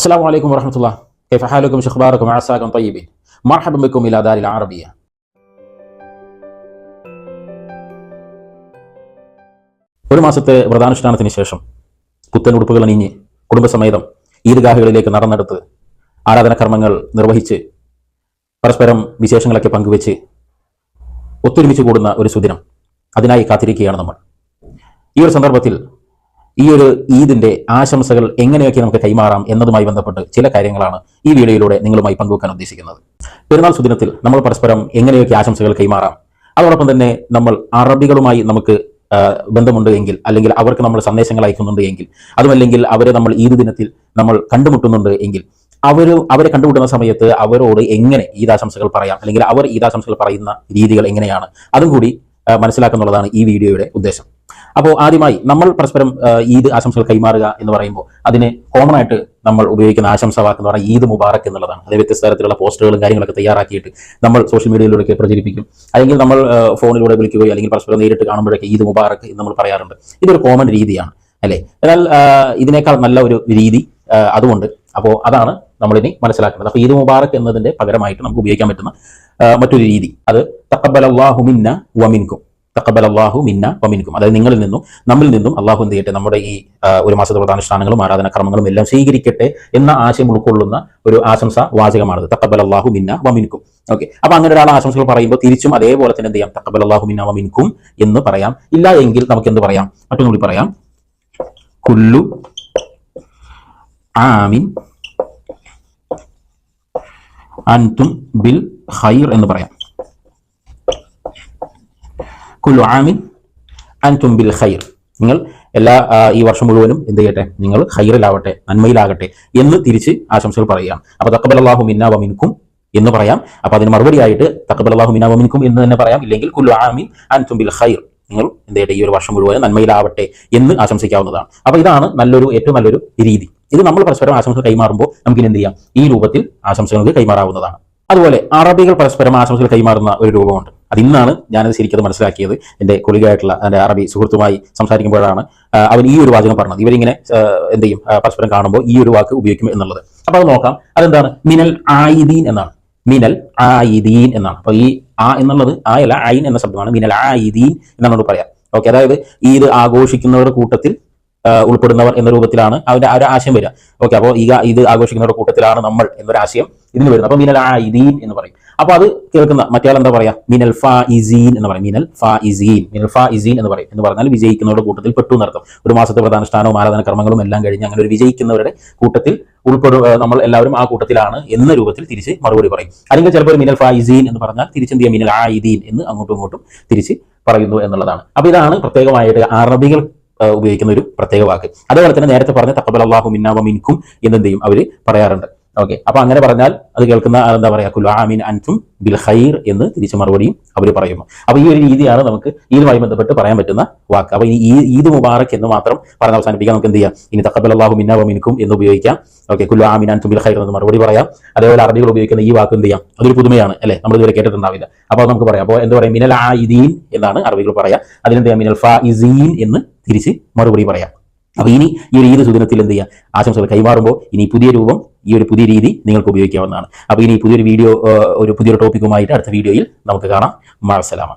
السلام عليكم ورحمة الله. كيف حالكم؟ شو أخباركم؟ عساكم طيبين. مرحبا بكم إلى دار العربية. ഒരു മാസത്തെ വ്രതാനുഷ്ഠാനത്തിന് ശേഷം പുത്തൻ ഉടുപ്പുകൾ അണിഞ്ഞ് കുടുംബസമേതം ഈദ്ഗാഹുകളിലേക്ക് നടന്നെടുത്ത് ആരാധനകർമ്മങ്ങൾ നിർവഹിച്ച് പരസ്പരം വിശേഷങ്ങളൊക്കെ പങ്കുവെച്ച് ഒത്തൊരുമിച്ച് കൂടുന്ന ഒരു സുദിനം, അതിനായി കാത്തിരിക്കുകയാണ് നമ്മൾ. ഈ ഒരു സന്ദർഭത്തിൽ ഈ ഒരു ഈദിന്റെ ആശംസകൾ എങ്ങനെയൊക്കെ നമുക്ക് കൈമാറാം എന്നതുമായി ബന്ധപ്പെട്ട് ചില കാര്യങ്ങളാണ് ഈ വീഡിയോയിലൂടെ നിങ്ങളുമായി പങ്കുവെക്കാൻ ഉദ്ദേശിക്കുന്നത്. പെരുന്നാൾ സുദിനത്തിൽ നമ്മൾ പരസ്പരം എങ്ങനെയൊക്കെ ആശംസകൾ കൈമാറാം, അതോടൊപ്പം തന്നെ നമ്മൾ അറബികളുമായി നമുക്ക് ബന്ധമുണ്ട് എങ്കിൽ, അല്ലെങ്കിൽ അവർക്ക് നമ്മൾ സന്ദേശങ്ങൾ അയക്കുന്നുണ്ട് എങ്കിൽ, അതുമല്ലെങ്കിൽ അവരെ നമ്മൾ ഈദ് ദിനത്തിൽ നമ്മൾ കണ്ടുമുട്ടുന്നുണ്ട് എങ്കിൽ അവരെ കണ്ടുമുട്ടുന്ന സമയത്ത് അവരോട് എങ്ങനെ ഈദാശംസകൾ പറയാം, അല്ലെങ്കിൽ അവർ ഈദാശംസകൾ പറയുന്ന രീതികൾ എങ്ങനെയാണ്, അതും കൂടി മനസ്സിലാക്കുന്നുള്ളതാണ് ഈ വീഡിയോയുടെ ഉദ്ദേശം. അപ്പോൾ ആദ്യമായി നമ്മൾ പരസ്പരം ഈദ് ആശംസകൾ കൈമാറുക എന്ന് പറയുമ്പോൾ അതിന് കോമൺ ആയിട്ട് നമ്മൾ ഉപയോഗിക്കുന്ന ആശംസ വാക്ക് എന്ന് പറഞ്ഞാൽ ഈദ് മുബാറക് എന്നുള്ളതാണ്. അതേ വ്യത്യസ്ത തരത്തിലുള്ള പോസ്റ്ററുകളും കാര്യങ്ങളൊക്കെ തയ്യാറാക്കിയിട്ട് നമ്മൾ സോഷ്യൽ മീഡിയയിലൂടെ പ്രചരിപ്പിക്കും. അല്ലെങ്കിൽ നമ്മൾ ഫോണിലൂടെ വിളിക്കുകയോ അല്ലെങ്കിൽ പരസ്പരം നേരിട്ട് കാണുമ്പോഴൊക്കെ ഈദ് മുബാറക് എന്ന് നമ്മൾ പറയാറുണ്ട്. ഇതൊരു കോമൺ രീതിയാണ് അല്ലേ. എന്നാൽ ഇതിനേക്കാൾ നല്ല ഒരു രീതി അതുകൊണ്ട്, അപ്പോൾ അതാണ് നമ്മളിനി മനസ്സിലാക്കുന്നത്. അപ്പോൾ ഈദ് മുബാറക് എന്നതിന്റെ പകരമായിട്ട് നമുക്ക് ഉപയോഗിക്കാൻ പറ്റുന്ന മറ്റൊരു രീതി, അത് തഖബ്ബലല്ലാഹു മിന്ന വമിൻകും. തഖബ്ബലല്ലാഹു മിന്ന വമിൻകും, അതായത് നിങ്ങളിൽ നിന്നും നമ്മിൽ നിന്നും അള്ളാഹു എന്ത് ചെയ്യട്ടെ, നമ്മുടെ ഈ ഒരു മാസത്തെ വ്രതാനുഷ്ഠാനങ്ങളും ആരാധനാക്രമങ്ങളും എല്ലാം സ്വീകരിക്കട്ടെ എന്ന ആശയം ഉൾക്കൊള്ളുന്ന ഒരു ആശംസ വാചകമാണത്. തഖബ്ബലല്ലാഹു മിന്ന വമിൻകും. ഓക്കെ, അപ്പൊ അങ്ങനെ ഒരാൾ ആശംസകൾ പറയുമ്പോൾ തിരിച്ചും അതേപോലെ തന്നെ എന്ത് ചെയ്യാം, തഖബ്ബലല്ലാഹു മിന്ന വമിൻകും എന്ന് പറയാം. ഇല്ല എങ്കിൽ നമുക്ക് എന്ത് പറയാം, മറ്റൊന്നും കൂടി പറയാം, കുല്ലു ആമിൻ അൻതും ബിൽ ഖൈർ എന്ന് പറയാം. കുല്ലു ആമിൻ അൻതും ബിൽ ഖൈർ, നിങ്ങൾ എല്ലാ ഈ വർഷം മുഴുവനും എന്ത് ചെയ്യട്ടെ, നിങ്ങൾ ഖൈറിലാവട്ടെ, നന്മയിലാകട്ടെ എന്ന് തിരിച്ച് ആശംസകൾ പറയുകയാണ്. അപ്പൊ തഖബ്ബലല്ലാഹു മിന്നാ വമിൻകും എന്ന് പറയാം. അപ്പൊ അതിന് മറുപടിയായിട്ട് തഖബ്ബലല്ലാഹു മിന്നാ വമിൻകും എന്ന് തന്നെ പറയാം. ഇല്ലെങ്കിൽ കുല്ലു ആമിൻ അൻതും ബിൽ ഖൈർ, നിങ്ങൾ എന്ത് ചെയ്യട്ടെ, ഈ ഒരു വർഷം മുഴുവനും നന്മയിലാവട്ടെ എന്ന് ആശംസിക്കാവുന്നതാണ്. അപ്പൊ ഇതാണ് ഏറ്റവും നല്ലൊരു രീതി. ഇത് നമ്മൾ പരസ്പരം ആശംസകൾ കൈമാറുമ്പോൾ നമുക്കിനി എന്ത് ചെയ്യാം, ഈ രൂപത്തിൽ ആശംസകൾക്ക് കൈമാറാവുന്നതാണ്. അതുപോലെ അറബികൾ പരസ്പരം ആശംസകൾ കൈമാറുന്ന ഒരു രൂപമുണ്ട്. അത് ഇന്നാണ് ഞാനത് ശരിക്കും മനസ്സിലാക്കിയത്. എൻ്റെ കൊളീഗായിട്ടുള്ള എൻ്റെ അറബി സുഹൃത്തുമായി സംസാരിക്കുമ്പോഴാണ് അവൻ ഈ ഒരു വാചകം പറഞ്ഞത്. ഇവരിങ്ങനെ എന്ത് ചെയ്യും, പരസ്പരം കാണുമ്പോൾ ഈ ഒരു വാക്ക് ഉപയോഗിക്കും എന്നുള്ളത്. അപ്പൊ അത് നോക്കാം. അതെന്താണ്, മിനൽ ആയിദീൻ എന്നാണ്. മിനൽ ആയിദീൻ എന്നാണ്. അപ്പൊ ഈ ആ എന്നുള്ളത് ആ അല്ല, ഐൻ എന്ന ശബ്ദമാണ്. മിനൽ ആയിദീൻ എന്നാണ് പറയാം. ഓക്കെ, അതായത് ഈദ് ആഘോഷിക്കുന്നവരുടെ കൂട്ടത്തിൽ ഉൾപ്പെടുന്നവർ എന്ന രൂപത്തിലാണ് അവരുടെ ആ ഒരു ആശയം വരിക. ഓക്കെ, അപ്പോൾ ഇത് ആഘോഷിക്കുന്നവരുടെ കൂട്ടത്തിലാണ് നമ്മൾ എന്നൊരാശയം ഇതിന് വരുന്നത്. അപ്പൊ മിനൽ ആയിദീൻ എന്ന് പറയും. അപ്പൊ അത് കേൾക്കുന്ന മറ്റേ എന്താ പറയാ, മിനൽ ഫായിസീൻ എന്ന് പറയും. മിനൽ ഫായിസീൻ എന്ന് പറയും. എന്ന് പറഞ്ഞാൽ വിജയിക്കുന്നവരുടെ കൂട്ടത്തിൽ പെട്ടു എന്നർത്ഥം. ഒരു മാസത്തെ വ്രതാനുഷ്ഠാനവും ആരാധന കർമ്മങ്ങളും എല്ലാം കഴിഞ്ഞ് അങ്ങനെ ഒരു വിജയിക്കുന്നവരുടെ കൂട്ടത്തിൽ നമ്മൾ എല്ലാവരും ആ കൂട്ടത്തിലാണ് എന്ന രൂപത്തിൽ തിരിച്ച് മറുപടി പറയും. അല്ലെങ്കിൽ ചിലപ്പോൾ മിനൽ ഫായിസീൻ എന്ന് പറഞ്ഞാൽ തിരിച്ചെന്ത് ചെയ്യാം, മിനൽ ആയിദീൻ എന്ന് അങ്ങോട്ടും ഇങ്ങോട്ടും തിരിച്ച് പറയുന്നു എന്നുള്ളതാണ്. അപ്പൊ ഇതാണ് പ്രത്യേകമായിട്ട് അറബികൾ ഉപയോഗിക്കുന്ന ഒരു പ്രത്യേക വാക്ക്. അതേപോലെ തന്നെ നേരത്തെ പറഞ്ഞ തഖബ്ബലല്ലാഹു മിന്നാ വമിൻകും എന്നെന്ത് ചെയ്യും, അവര് പറയാറുണ്ട്. ഓക്കെ, അപ്പൊ അങ്ങനെ പറഞ്ഞാൽ അത് കേൾക്കുന്ന എന്താ പറയാ, കുല്ലു ആമിൻ അൻതും ബിൽ ഖൈർ എന്ന് തിരിച്ചു മറുപടിയും അവർ പറയുന്നു. അപ്പൊ ഈ ഒരു രീതിയാണ് നമുക്ക് ഈദുമായി ബന്ധപ്പെട്ട് പറയാൻ പറ്റുന്ന വാക്ക്. അപ്പൊ ഈ ഈദ് മുബാറക് എന്ന് മാത്രം പറഞ്ഞ് അവസാനിപ്പിക്കാൻ നമുക്ക് എന്ത് ചെയ്യാം, ഇനി തഖബ്ബലല്ലാഹു മിന്നാ വമിൻകും എന്ന് ഉപയോഗിക്കാം. ഓക്കെ, കുല്ലു ആമിൻ അൻതും ബിൽ ഖൈർ എന്ന് മറുപടി പറയാം. അതേപോലെ അറബികൾ ഉപയോഗിക്കുന്ന ഈ വാക്ക് എന്ത് ചെയ്യാം, അതൊരു പുതുമയാണ് അല്ലെ, നമ്മൾ ഇതുവരെ കേട്ടിട്ടുണ്ടാവില്ല. അപ്പോൾ നമുക്ക് പറയാം. അപ്പോൾ എന്താ പറയാം, മിനൽ ആയിദീൻ എന്നാണ് അറബികൾ പറയാം. അതിനെന്ത് ചെയ്യാം, മിനൽ ഫായിസീൻ എന്ന് തിരിച്ച് മറുപടി പറയാം. അപ്പൊ ഇനി ഈ ഒരു ഈദ് സുദിനത്തിൽ എന്ത് ചെയ്യാം, ആശംസകൾ കൈമാറുമ്പോൾ ഇനി പുതിയ രൂപം, ഈ ഒരു പുതിയ രീതി നിങ്ങൾക്ക് ഉപയോഗിക്കാവുന്നതാണ്. അപ്പൊ ഇനി പുതിയൊരു ടോപ്പിക്കുമായിട്ട് അടുത്ത വീഡിയോയിൽ നമുക്ക് കാണാം. മഅസ്സലാമ.